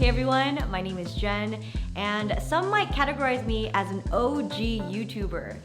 Hey everyone, my name is Jen, and some might categorize me as an OG YouTuber.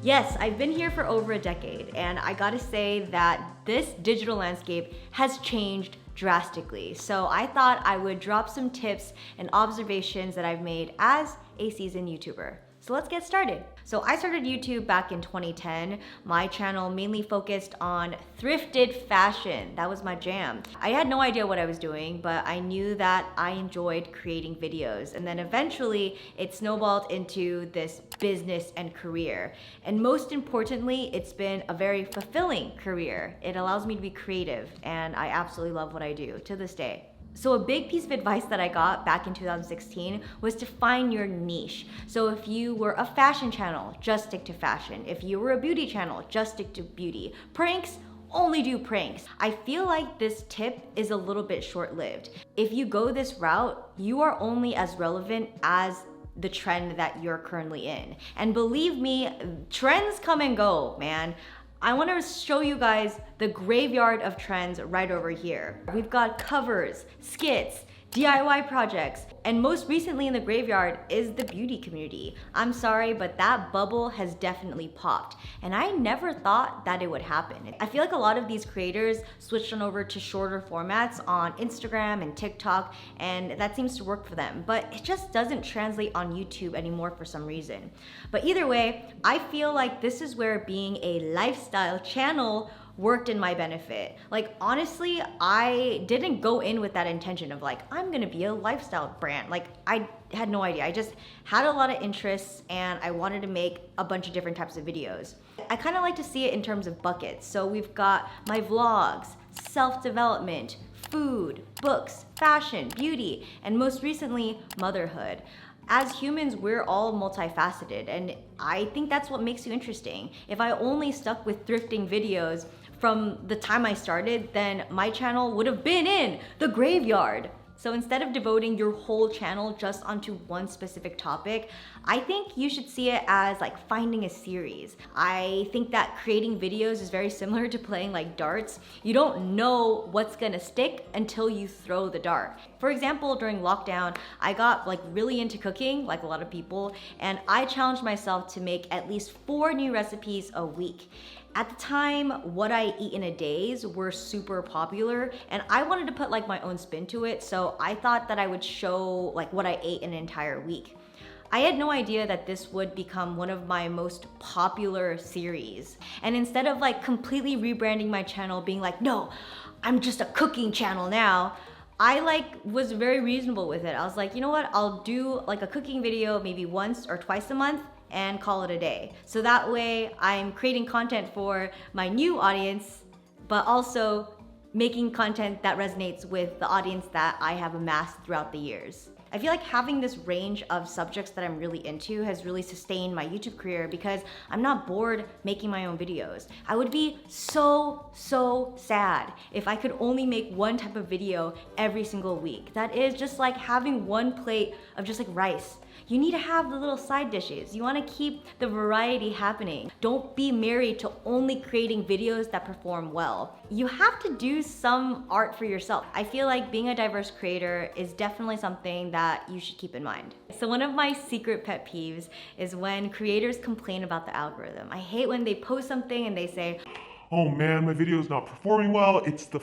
Yes, I've been here for over a decade, and I gotta say that this digital landscape has changed drastically. So I thought I would drop some tips and observations that I've made as a seasoned YouTuber. So let's get started. So I started YouTube back in 2010. My channel mainly focused on thrifted fashion. That was my jam. I had no idea what I was doing, but I knew that I enjoyed creating videos. And then eventually it snowballed into this business and career. And most importantly, it's been a very fulfilling career. It allows me to be creative, and I absolutely love what I do to this day. So a big piece of advice that I got back in 2016 was to find your niche. So if you were a fashion channel, just stick to fashion. If you were a beauty channel, just stick to beauty. Pranks, only do pranks. I feel like this tip is a little bit short-lived. If you go this route, you are only as relevant as the trend that you're currently in. And believe me, trends come and go, man. I want to show you guys the graveyard of trends right over here. We've got covers, skits, DIY projects, and most recently in the graveyard is the beauty community. I'm sorry, but that bubble has definitely popped, and I never thought that it would happen. I feel like a lot of these creators switched on over to shorter formats on Instagram and TikTok, and that seems to work for them, but it just doesn't translate on YouTube anymore for some reason. But either way, I feel like this is where being a lifestyle channel worked in my benefit. Like honestly, I didn't go in with that intention of like, I'm gonna be a lifestyle brand. Like I had no idea. I just had a lot of interests and I wanted to make a bunch of different types of videos. I kind of like to see it in terms of buckets. So we've got my vlogs, self-development, food, books, fashion, beauty, and most recently, motherhood. As humans, we're all multifaceted, and I think that's what makes you interesting. If I only stuck with thrifting videos from the time I started, then my channel would have been in the graveyard. So instead of devoting your whole channel just onto one specific topic, I think you should see it as like finding a series. I think that creating videos is very similar to playing like darts. You don't know what's gonna stick until you throw the dart. For example, during lockdown, I got like really into cooking, like a lot of people, and I challenged myself to make at least 4 new recipes a week. At the time, what I eat in a days were super popular, and I wanted to put like my own spin to it, so I thought that I would show like what I ate in an entire week. I had no idea that this would become one of my most popular series. And instead of like completely rebranding my channel, being like, no, I'm just a cooking channel now, I was very reasonable with it. I was like, you know what, I'll do like a cooking video maybe once or twice a month and call it a day. So that way I'm creating content for my new audience, but also making content that resonates with the audience that I have amassed throughout the years. I feel like having this range of subjects that I'm really into has really sustained my YouTube career because I'm not bored making my own videos. I would be so sad if I could only make one type of video every single week. That is just like having one plate of just like rice. You need to have the little side dishes. You want to keep the variety happening. Don't be married to only creating videos that perform well. You have to do some art for yourself. I feel like being a diverse creator is definitely something that you should keep in mind. So one of my secret pet peeves is when creators complain about the algorithm. I hate when they post something and they say, oh man, my video's not performing well, it's the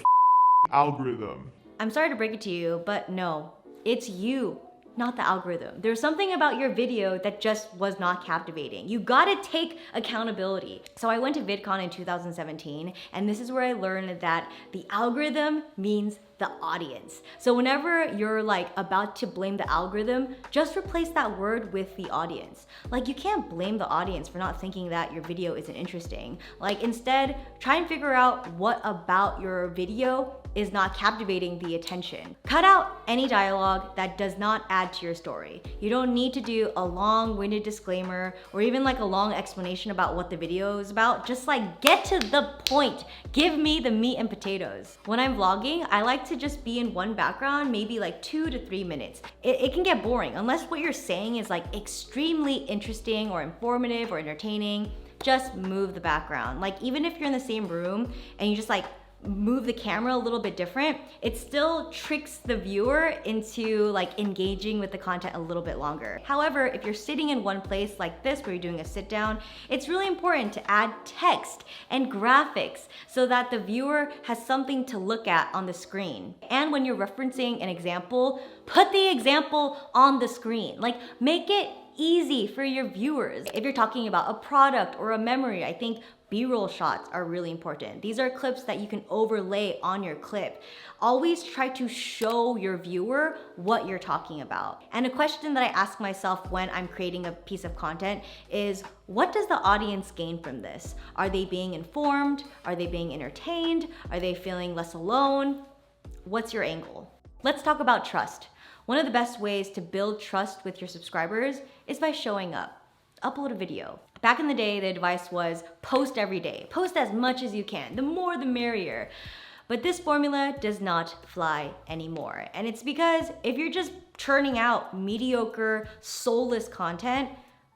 algorithm. I'm sorry to break it to you, but no, it's you, not the algorithm. There's something about your video that just was not captivating. You gotta take accountability. So I went to VidCon in 2017, and this is where I learned that the algorithm means the audience. So whenever you're like about to blame the algorithm, just replace that word with the audience. Like you can't blame the audience for not thinking that your video isn't interesting. Like instead, try and figure out what about your video is not captivating the attention. Cut out any dialogue that does not add to your story. You don't need to do a long-winded disclaimer or even like a long explanation about what the video is about. Just like get to the point. Give me the meat and potatoes. When I'm vlogging, I like to just be in one background, maybe like 2 to 3 minutes. It can get boring unless what you're saying is like extremely interesting or informative or entertaining. Just move the background. Like even if you're in the same room and you just like move the camera a little bit different, it still tricks the viewer into like engaging with the content a little bit longer. However, if you're sitting in one place like this where you're doing a sit down, it's really important to add text and graphics so that the viewer has something to look at on the screen. And when you're referencing an example, put the example on the screen. Like, make it easy for your viewers. If you're talking about a product or a memory, I think B-roll shots are really important. These are clips that you can overlay on your clip. Always try to show your viewer what you're talking about. And a question that I ask myself when I'm creating a piece of content is, what does the audience gain from this? Are they being informed? Are they being entertained? Are they feeling less alone? What's your angle? Let's talk about trust. One of the best ways to build trust with your subscribers is by showing up. Upload a video. Back in the day, the advice was post every day. Post as much as you can. The more, the merrier. But this formula does not fly anymore. And it's because if you're just churning out mediocre, soulless content,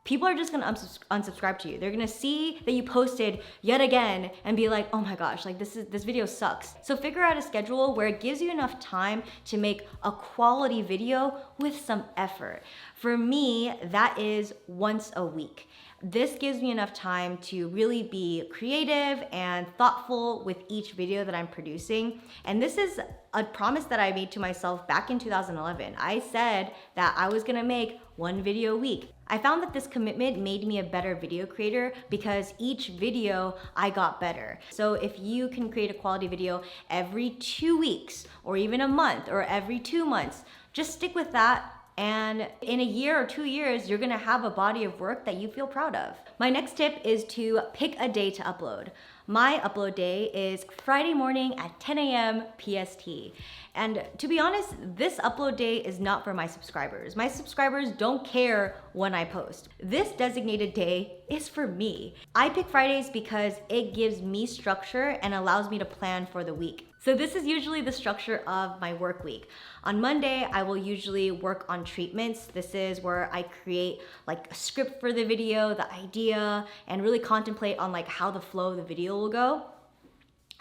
people are just gonna unsubscribe to you. They're gonna see that you posted yet again and be like, oh my gosh, like this video sucks. So figure out a schedule where it gives you enough time to make a quality video with some effort. For me, that is once a week. This gives me enough time to really be creative and thoughtful with each video that I'm producing. And this is a promise that I made to myself back in 2011. I said that I was gonna make one video a week. I found that this commitment made me a better video creator because each video I got better. So if you can create a quality video every 2 weeks or even a month or every 2 months, just stick with that. And in a year or 2 years, you're gonna have a body of work that you feel proud of. My next tip is to pick a day to upload. My upload day is Friday morning at 10 a.m. PST. And to be honest, this upload day is not for my subscribers. My subscribers don't care when I post. This designated day is for me. I pick Fridays because it gives me structure and allows me to plan for the week. So this is usually the structure of my work week. On Monday, I will usually work on treatments. This is where I create like a script for the video, the idea, and really contemplate on like how the flow of the video will go.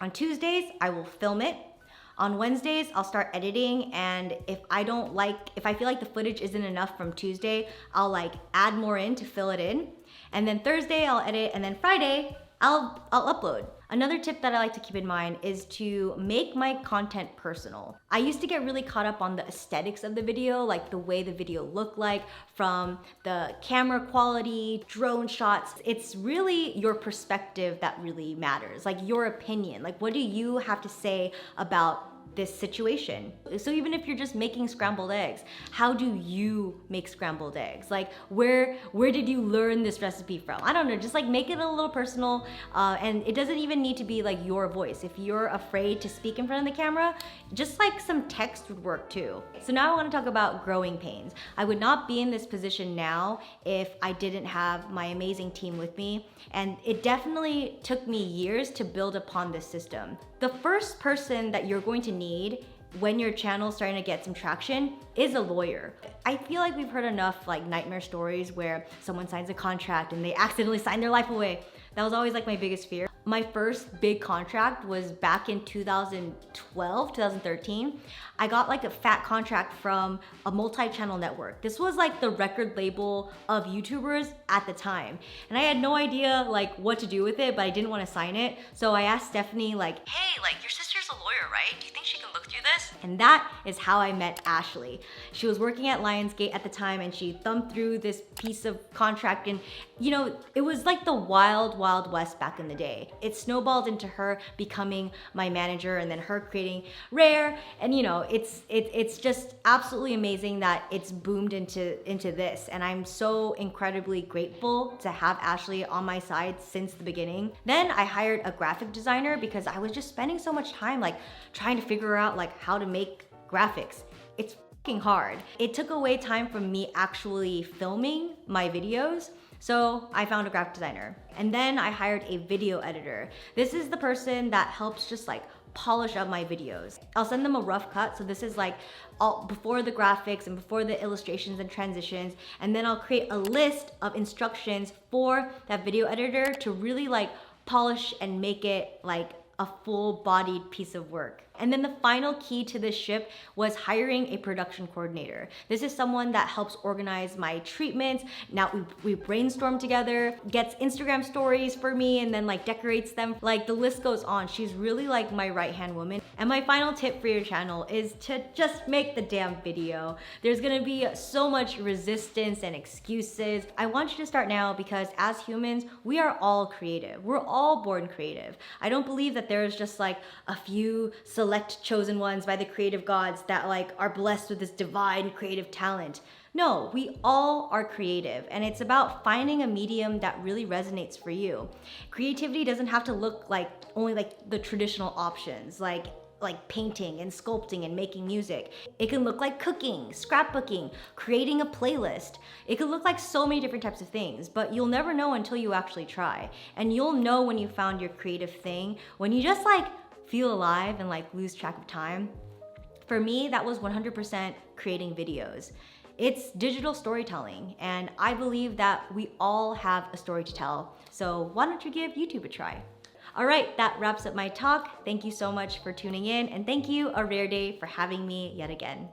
On Tuesdays, I will film it. On Wednesdays, I'll start editing, and if I feel like the footage isn't enough from Tuesday, I'll like add more in to fill it in. And then Thursday, I'll edit, and then Friday, I'll upload. Another tip that I like to keep in mind is to make my content personal. I used to get really caught up on the aesthetics of the video, like the way the video looked like, from the camera quality, drone shots. It's really your perspective that really matters, like your opinion. Like, what do you have to say about this situation? So even if you're just making scrambled eggs, how do you make scrambled eggs? Like, where did you learn this recipe from? I don't know, just like make it a little personal, and it doesn't even need to be like your voice. If you're afraid to speak in front of the camera, just like some text would work too. So now I want to talk about growing pains. I would not be in this position now if I didn't have my amazing team with me, and it definitely took me years to build upon this system. The first person that you're going to need when your channel's starting to get some traction is a lawyer. I feel like we've heard enough like nightmare stories where someone signs a contract and they accidentally sign their life away. That was always like my biggest fear. My first big contract was back in 2012, 2013. I got like a fat contract from a multi-channel network. This was like the record label of YouTubers at the time. And I had no idea like what to do with it, but I didn't want to sign it. So I asked Stephanie like, hey, like your sister's a lawyer, right? Do you think she can look through this? And that is how I met Ashley. She was working at Lionsgate at the time and she thumbed through this piece of contract, and you know, it was like the wild west back in the day. It snowballed into her becoming my manager and then her creating Rare, and you know, it's just absolutely amazing that it's boomed into this, and I'm so incredibly grateful to have Ashley on my side since the beginning. Then I hired a graphic designer because I was just spending so much time like trying to figure out like how to make graphics. It's fucking hard. It took away time from me actually filming my videos. So I found a graphic designer, and then I hired a video editor. This is the person that helps just like polish up my videos. I'll send them a rough cut. So this is like all before the graphics and before the illustrations and transitions. And then I'll create a list of instructions for that video editor to really like polish and make it like a full-bodied piece of work. And then the final key to this ship was hiring a production coordinator. This is someone that helps organize my treatments. Now we brainstorm together, gets Instagram stories for me, and then like decorates them. Like the list goes on. She's really like my right-hand woman. And my final tip for your channel is to just make the damn video. There's gonna be so much resistance and excuses. I want you to start now because as humans, we are all creative. We're all born creative. I don't believe that there's just like a few select chosen ones by the creative gods that like are blessed with this divine creative talent. No, we all are creative, and it's about finding a medium that really resonates for you. Creativity doesn't have to look like only like the traditional options, like painting and sculpting and making music. It can look like cooking, scrapbooking, creating a playlist. It can look like so many different types of things, but you'll never know until you actually try. And you'll know when you found your creative thing, when you just like feel alive and like lose track of time. For me, that was 100% creating videos. It's digital storytelling, and I believe that we all have a story to tell. So why don't you give YouTube a try? All right, that wraps up my talk. Thank you so much for tuning in, and thank you, A Rare Day, for having me yet again.